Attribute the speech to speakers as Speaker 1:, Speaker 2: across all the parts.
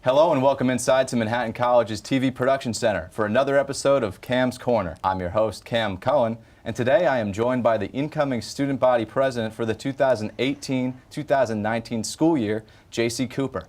Speaker 1: Hello and welcome inside to Manhattan College's TV Production Center for another episode of Cam's Corner. I'm your host, Cam Cullen, and today I am joined by the incoming student body president for the 2018-2019 school year, JC Cooper.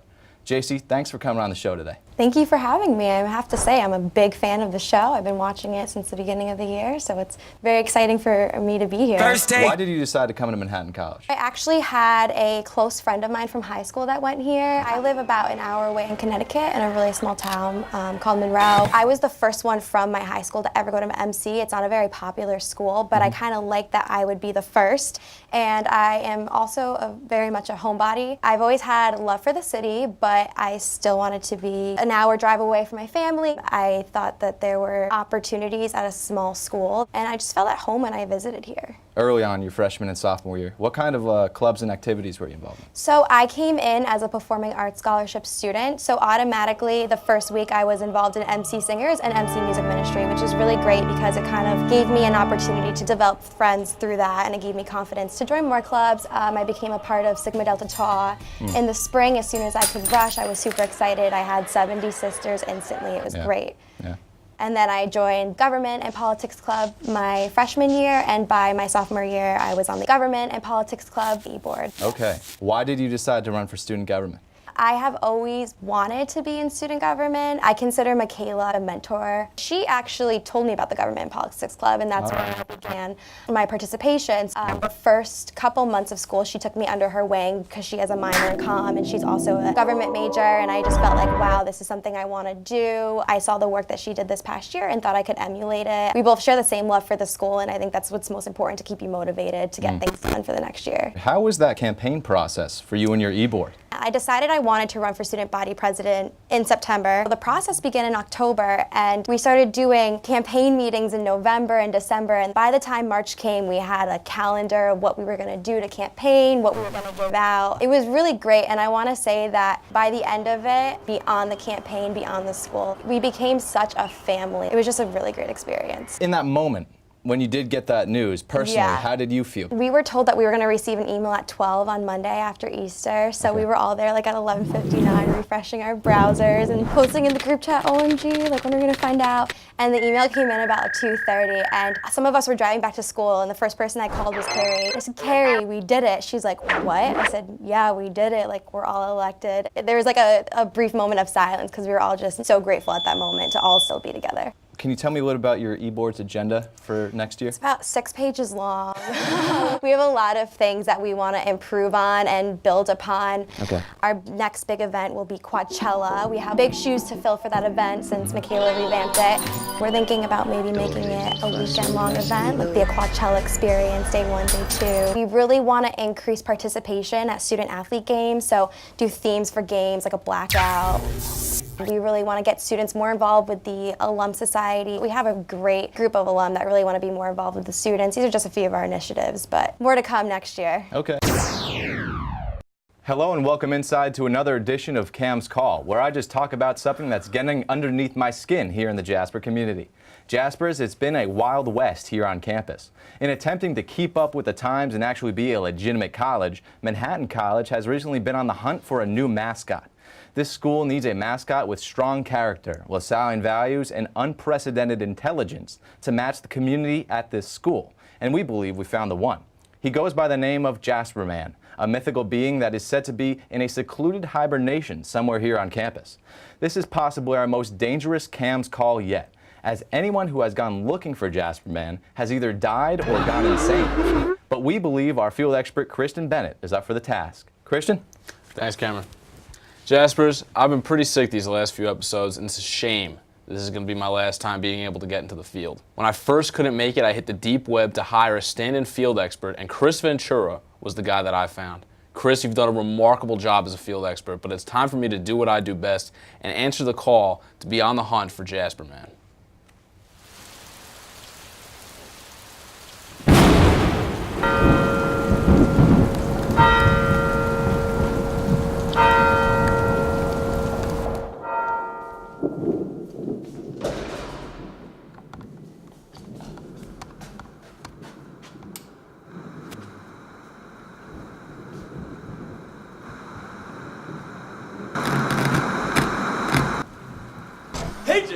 Speaker 1: JC, thanks for coming on the show today.
Speaker 2: Thank you for having me. I have to say I'm a big fan of the show. I've been watching it since the beginning of the year, so it's very exciting for me to be here.
Speaker 1: Why did you decide to come to Manhattan College?
Speaker 2: I actually had a close friend of mine from high school that went here. I live about an hour away in Connecticut in a really small town called Monroe. I was the first one from my high school to ever go to MC. It's not a very popular school, but I kind of like that I would be the first. And I am also very much a homebody. I've always had love for the city, but I still wanted to be an hour drive away from my family. I thought that there were opportunities at a small school, and I just felt at home when I visited here.
Speaker 1: Early on, your freshman and sophomore year, what kind of clubs and activities were you involved in?
Speaker 2: So I came in as a performing arts scholarship student, so automatically the first week I was involved in MC Singers and MC Music Ministry, which is really great because it kind of gave me an opportunity to develop friends through that, and it gave me confidence to join more clubs. I became a part of Sigma Delta Tau. In the spring, as soon as I could rush, I was super excited. I had 70 sisters instantly. It was great.
Speaker 1: Yeah.
Speaker 2: And then I joined Government and Politics Club my freshman year, and by my sophomore year, I was on the Government and Politics Club e-board.
Speaker 1: Okay. Why did you decide to run for student government?
Speaker 2: I have always wanted to be in student government. I consider Michaela a mentor. She actually told me about the Government and Politics Club, and that's when I began my participation. The first couple months of school, she took me under her wing because she has a minor in comm, and she's also a government major, and I just felt like, wow, this is something I want to do. I saw the work that she did this past year and thought I could emulate it. We both share the same love for the school, and I think that's what's most important, to keep you motivated to get things done for the next year.
Speaker 1: How was that campaign process for you and your e-board?
Speaker 2: I decided I wanted to run for student body president in September. The process began in October, and we started doing campaign meetings in November and December, and by the time March came, we had a calendar of what we were going to do to campaign, what we were going to give out. It was really great, and I want to say that by the end of it, beyond the campaign, beyond the school, we became such a family. It was just a really great experience.
Speaker 1: In that moment, when you did get that news, personally, how did you feel?
Speaker 2: We were told that we were going to receive an email at 12 on Monday after Easter, so we were all there like at 11:59 refreshing our browsers and posting in the group chat, OMG, like when are we going to find out? And the email came in about 2:30, and some of us were driving back to school, and the first person I called was Carrie. I said, Carrie, we did it. She's like, what? I said, yeah, we did it. Like, we're all elected. There was like a brief moment of silence because we were all just so grateful at that moment to all still be together.
Speaker 1: Can you tell me a little about your e-board's agenda for next year?
Speaker 2: It's about 6 pages long. We have a lot of things that we want to improve on and build upon.
Speaker 1: Okay.
Speaker 2: Our next big event will be Coachella. We have big shoes to fill for that event since Michaela revamped it. We're thinking about maybe making it a weekend-long event, like the Coachella experience, day 1, day 2. We really want to increase participation at student-athlete games, so do themes for games like a blackout. We really want to get students more involved with the Alum Society. We have a great group of alum that really want to be more involved with the students. These are just a few of our initiatives, but more to come next year.
Speaker 1: Okay. Hello and welcome inside to another edition of Cam's Call, where I just talk about something that's getting underneath my skin here in the Jasper community. Jaspers, it's been a wild west here on campus. In attempting to keep up with the times and actually be a legitimate college, Manhattan College has recently been on the hunt for a new mascot. This school needs a mascot with strong character, Lasallian values, and unprecedented intelligence to match the community at this school, and we believe we found the one. He goes by the name of Jasper Man, a mythical being that is said to be in a secluded hibernation somewhere here on campus. This is possibly our most dangerous Cam's Call yet, as anyone who has gone looking for Jasper Man has either died or gone insane. But we believe our field expert Kristen Bennett is up for the task. Kristen?
Speaker 3: Thanks, Cameron. Jaspers, I've been pretty sick these last few episodes, and it's a shame this is going to be my last time being able to get into the field. When I first couldn't make it, I hit the deep web to hire a stand-in field expert, and Chris Ventura was the guy that I found. Chris, you've done a remarkable job as a field expert, but it's time for me to do what I do best and answer the call to be on the hunt for Jasper Man.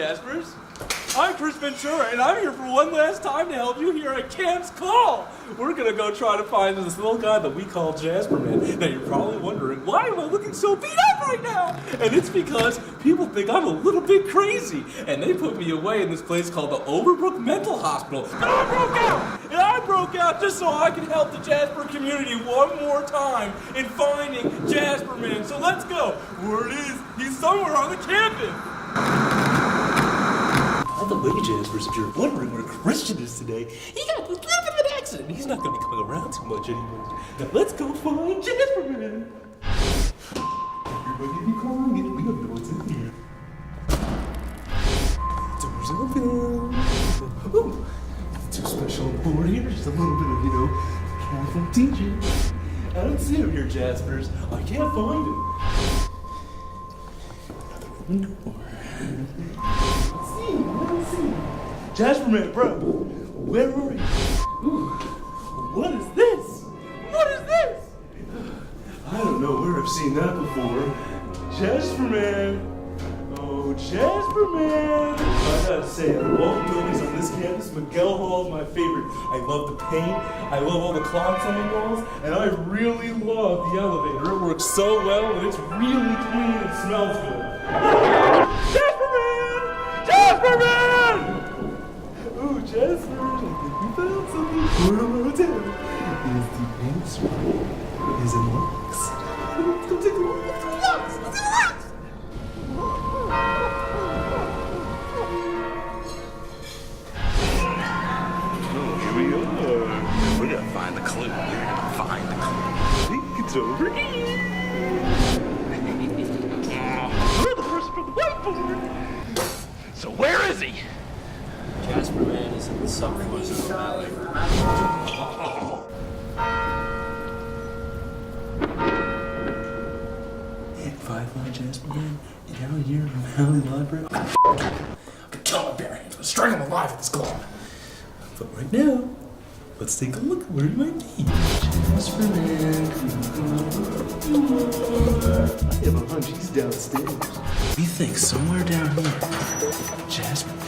Speaker 4: Jaspers. I'm Chris Ventura, and I'm here for one last time to help you here at Camp's Call. We're gonna go try to find this little guy that we call Jasperman. Now you're probably wondering, why am I looking so beat up right now? And it's because people think I'm a little bit crazy, and they put me away in this place called the Overbrook Mental Hospital. And I broke out! And I broke out just so I can help the Jasper community one more time in finding Jasperman. So let's go. Word is, he's somewhere on the campus. By the way, Jaspers, if you're wondering where Christian is today, he got a little bit of an accident. He's not going to be coming around too much anymore. Now let's go find Jasperman. Everybody be quiet. We don't know what's in here. Doors open. Ooh, too special on board here. Just a little bit of, Catholic teaching. I don't see him here, Jaspers. I can't find him. Another open door. Jasperman, bro, where are you? Ooh, what is this? What is this? I don't know where I've seen that before. Jasperman! Oh, Jasperman! I gotta say, of all the buildings on this campus, Miguel Hall is my favorite. I love the paint, I love all the clocks on the walls, and I really love the elevator. It works so well, and it's really clean and smells good. Jasperman! Jasperman! Ooh, Jasper, I think we found something for our hotel. Is the answer? Is it locks? Let's go take a look. Let's do locks! Let's do locks! Oh, here we are. We're gonna find the clue. We're gonna find the clue. I think it's over here. We're the person from the whiteboard. So where is he? Jasperman is in the subfloors of the valley. If I find Jasperman down here in the Valley Library, I'm gonna kill my bare hands. I'm gonna strangle him alive with this claw. But right now, let's take a look at where he might be. Jasperman, I have a hunch he's downstairs. We think somewhere down here, Jasperman.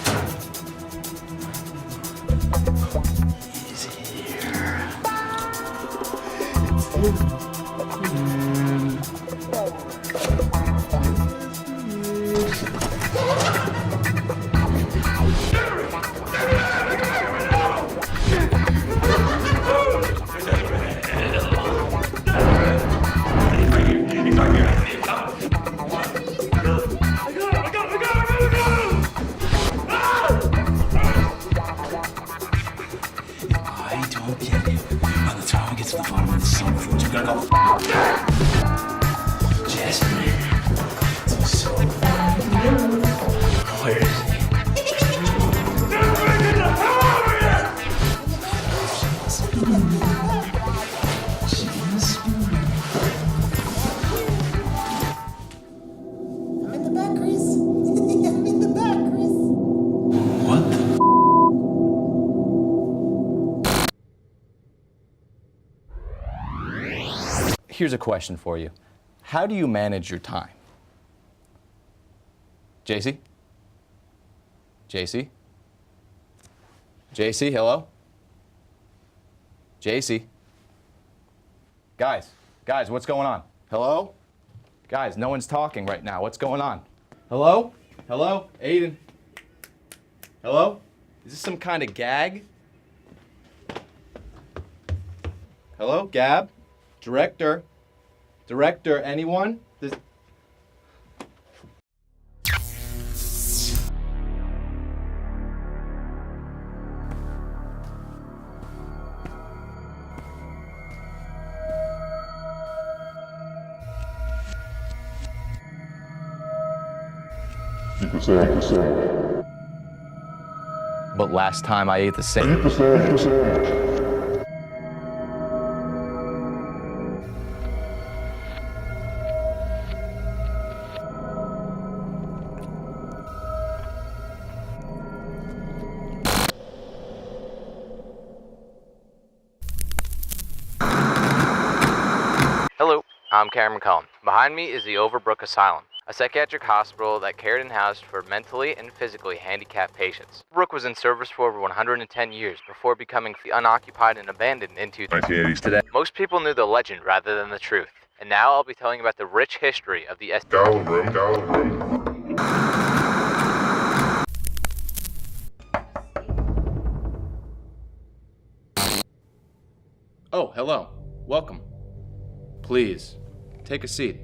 Speaker 1: Here's a question for you. How do you manage your time? JC? JC? JC, hello? JC? Guys, what's going on? Hello? Guys, no one's talking right now. What's going on? Hello? Hello? Aiden? Hello? Is this some kind of gag? Hello? Gab? Director? Director, anyone? But last time I ate the same.
Speaker 5: Hello, I'm Cameron Cullen. Behind me is the Overbrook Asylum.
Speaker 1: a psychiatric hospital that cared and housed for mentally and physically handicapped patients. Overbrook was in service for over 110 years before becoming unoccupied and abandoned in 1980s. Today, most people knew the legend rather than the truth. And now I'll be telling you about the rich history of the Oh, hello. Welcome. Please, take a seat.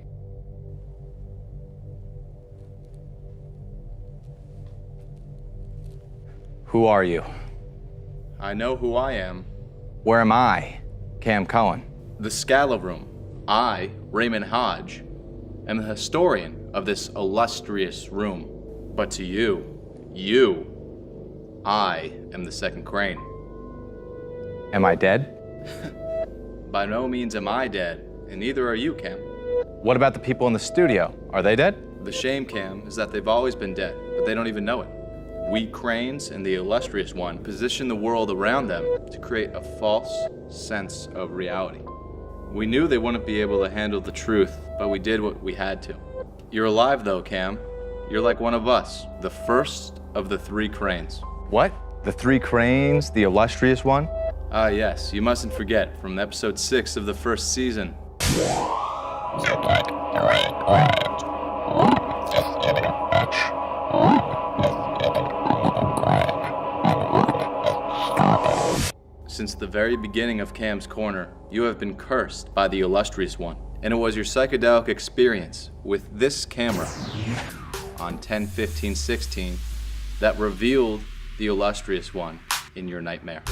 Speaker 1: Who are you? I know who I am. Where am I? Cam Cullen. The Scala Room. I, Raymond Hodge, am the historian of this illustrious room. But to you, I am the second crane. Am I dead? By no means am I dead, and neither are you, Cam. What about the people in the studio? Are they dead? The shame, Cam, is that they've always been dead, but they don't even know it. We cranes and the illustrious one position the world around them to create a false sense of reality. We knew they wouldn't be able to handle the truth, but we did what we had to. You're alive though, Cam. You're like one of us, the first of the three cranes. What? The three cranes, the illustrious one? Ah, yes, you mustn't forget, from episode 6 of the first season. Since the very beginning of Cam's Corner, you have been cursed by the illustrious one. And it was your psychedelic experience with this camera on 10/15/16 that revealed the illustrious one in your nightmare.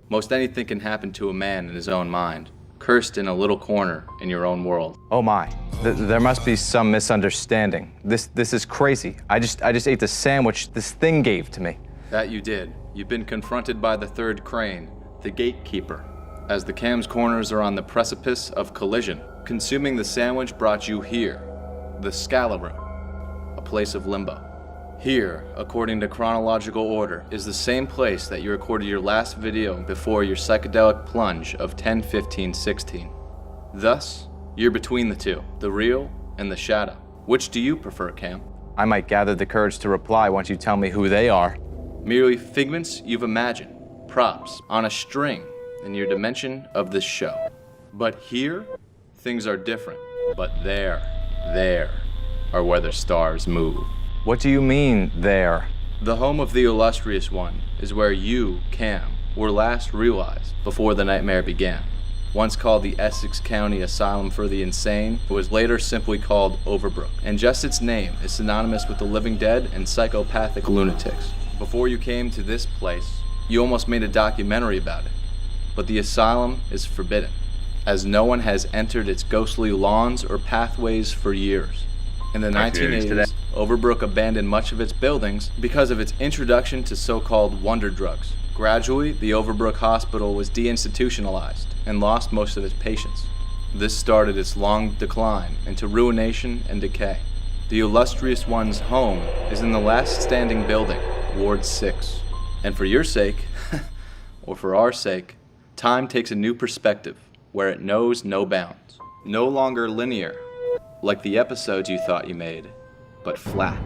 Speaker 1: Most anything can happen to a man in his own mind, cursed in a little corner in your own world. Oh my, there must be some misunderstanding. This is crazy. I just ate the sandwich this thing gave to me. That you did. You've been confronted by the third crane, the gatekeeper. As the Cam's Corners are on the precipice of collision, consuming the sandwich brought you here, the Scala Room, a place of limbo. Here, according to chronological order, is the same place that you recorded your last video before your psychedelic plunge of 10/15/16. Thus, you're between the two, the real and the shadow. Which do you prefer, Cam? I might gather the courage to reply once you tell me who they are. Merely figments you've imagined, props on a string in your dimension of this show. But here, things are different. But there are where the stars move. What do you mean, there? The home of the illustrious one is where you, Cam, were last realized before the nightmare began. Once called the Essex County Asylum for the Insane, it was later simply called Overbrook, and just its name is synonymous with the living dead and psychopathic lunatics. Before you came to this place, you almost made a documentary about it, but the asylum is forbidden, as no one has entered its ghostly lawns or pathways for years. In the 1980s, Overbrook abandoned much of its buildings because of its introduction to so-called wonder drugs. Gradually, the Overbrook Hospital was deinstitutionalized and lost most of its patients. This started its long decline into ruination and decay. The illustrious one's home is in the last standing building, Ward 6. And for your sake, or for our sake, time takes a new perspective where it knows no bounds. No longer linear, like the episodes you thought you made, but flat.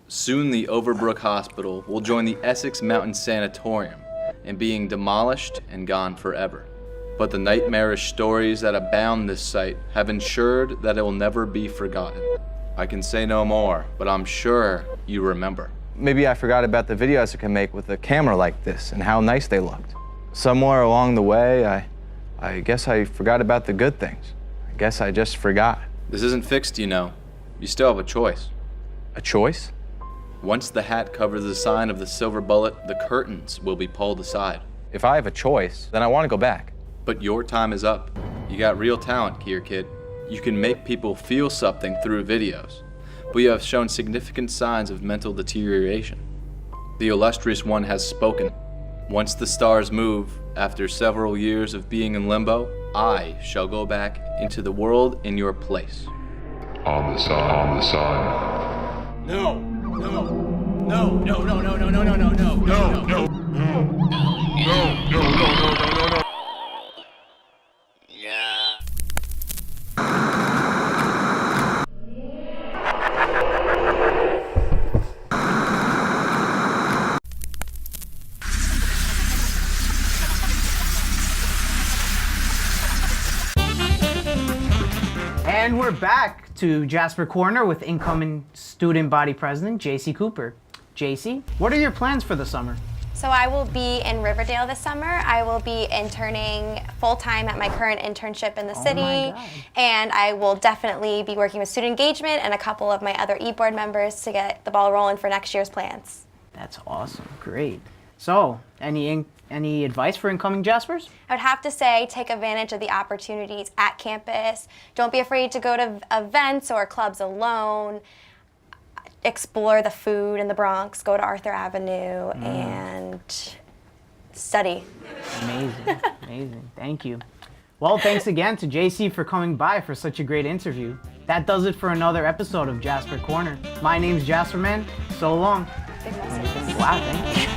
Speaker 1: Soon the Overbrook Hospital will join the Essex Mountain Sanatorium in being demolished and gone forever. But the nightmarish stories that abound this site have ensured that it will never be forgotten. I can say no more, but I'm sure you remember. Maybe I forgot about the videos I can make with a camera like this and how nice they looked. Somewhere along the way, I guess I forgot about the good things. I guess I just forgot. This isn't fixed, you know. You still have a choice. A choice? Once the hat covers the sign of the silver bullet, the curtains will be pulled aside. If I have a choice, then I want to go back. But your time is up. You got real talent here, kid. You can make people feel something through videos, but you have shown significant signs of mental deterioration. The illustrious one has spoken. Once the stars move, after several years of being in limbo, I shall go back into the world in your place.
Speaker 5: On the sun.
Speaker 4: No. No. No. No. No. No. No. No. No. No. No. No. No. No.
Speaker 6: And we're back to Jasper Corner with incoming student body president, JC Cooper. JC, what are your plans for the summer?
Speaker 2: So I will be in Riverdale this summer. I will be interning full-time at my current internship in the city.
Speaker 6: God.
Speaker 2: And I will definitely be working with student engagement and a couple of my other e-board members to get the ball rolling for next year's plans.
Speaker 6: That's awesome, great. So, any advice for incoming Jaspers?
Speaker 2: I would have to say take advantage of the opportunities at campus. Don't be afraid to go to events or clubs alone. Explore the food in the Bronx, go to Arthur Avenue, and study.
Speaker 6: Amazing, amazing, thank you. Well, thanks again to JC for coming by for such a great interview. That does it for another episode of Jasper Corner. My name's Jasper Man, so long.
Speaker 2: Big message.
Speaker 6: Wow, thank you.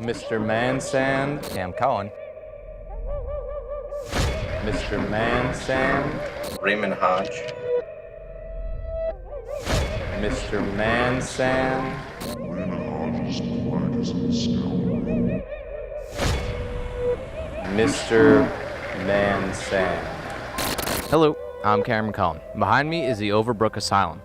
Speaker 1: Mr. Mansand, I'm Cullen. Mr. Mansand,
Speaker 7: Raymond Hodge.
Speaker 1: Mr. Mansand, Mr. Mansand. Hello, I'm Cameron Cullen. Behind me is the Overbrook Asylum.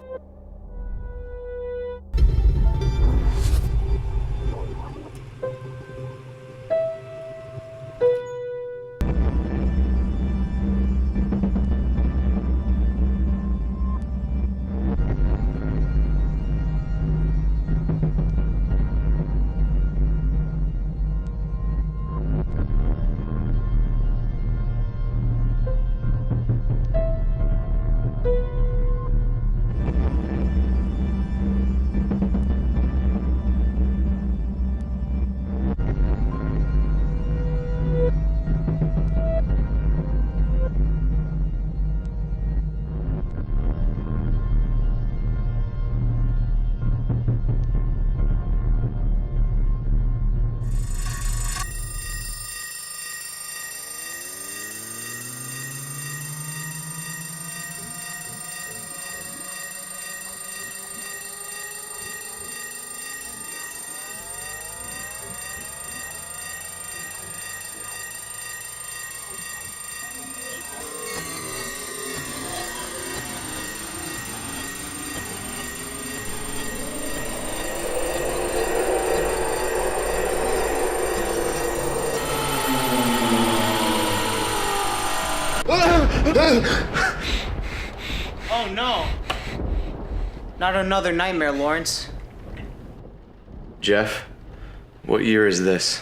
Speaker 6: Oh no! Not another nightmare, Lawrence.
Speaker 7: Jeff, what year is this?